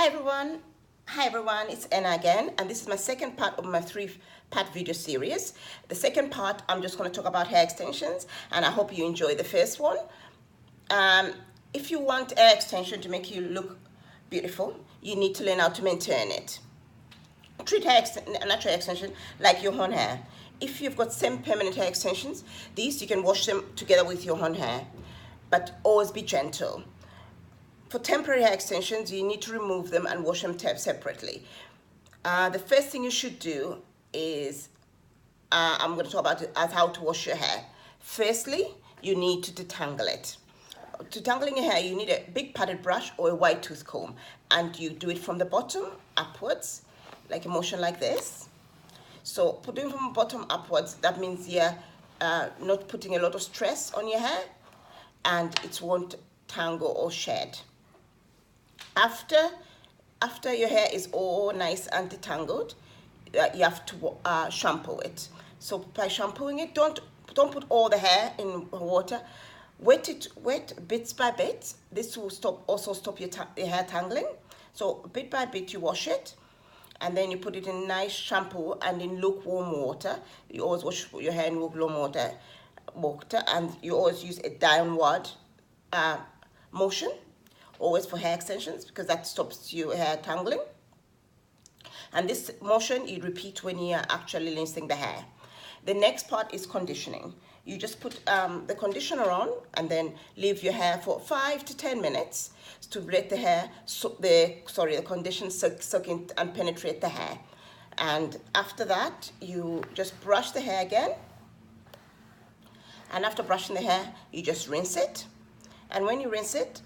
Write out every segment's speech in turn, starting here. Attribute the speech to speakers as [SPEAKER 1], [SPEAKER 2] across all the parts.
[SPEAKER 1] Hi everyone. Hi everyone, it's Anna again, and this is my second part of my three-part video series. The second part, I'm just going to talk about hair extensions, and I hope you enjoy the first one. If you want hair extension to make you look beautiful, you need to learn how to maintain it. Treat natural extension like your own hair. If you've got semi-permanent hair extensions, these you can wash them together with your own hair, but always be gentle. For temporary hair extensions, you need to remove them and wash them separately. The first thing you should do is, I'm going to talk about it as how to wash your hair. Firstly, you need to detangle it. Detangling your hair, you need a big padded brush or a wide tooth comb, and you do it from the bottom upwards, like a motion like this. So doing from the bottom upwards, that means you're not putting a lot of stress on your hair, and it won't tangle or shed. After your hair is all nice and detangled, you have to shampoo it. So by shampooing it, don't put all the hair in water. Wet bits by bit. This will also stop your hair tangling. So bit by bit you wash it, and then you put it in nice shampoo and in lukewarm water. You always wash your hair in lukewarm water, and you always use a downward motion, always for hair extensions, because that stops your hair tangling. And this motion you repeat when you are actually rinsing the hair. The next part is conditioning. You just put the conditioner on and then leave your hair for 5 to 10 minutes to let the hair, the conditioner soak in and penetrate the hair. And after that, you just brush the hair again. And after brushing the hair, you just rinse it. And when you rinse it,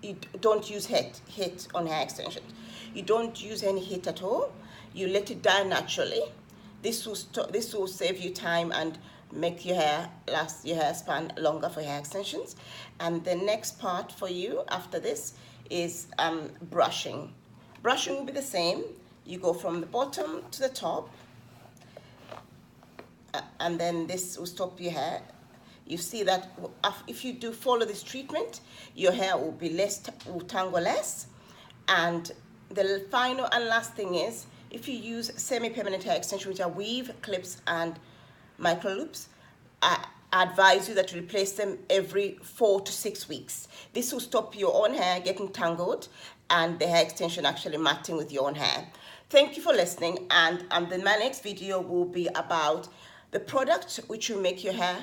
[SPEAKER 1] you don't use heat on hair extensions. You don't use any heat at all. You let it dry naturally. This will save you time and make your hair span longer for hair extensions. And the next part for you after this is brushing. Brushing will be the same. You go from the bottom to the top, and then this will stop your hair. You see that if you do follow this treatment, your hair will tangle less. And the final and last thing is, if you use semi-permanent hair extension, which are weave, clips, and micro loops, I advise you that you replace them every 4 to 6 weeks. This will stop your own hair getting tangled and the hair extension actually matting with your own hair. Thank you for listening, and my next video will be about the product which will make your hair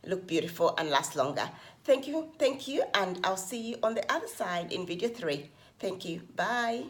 [SPEAKER 1] look beautiful and last longer. Thank you, and I'll see you on the other side in video 3. Thank you. Bye.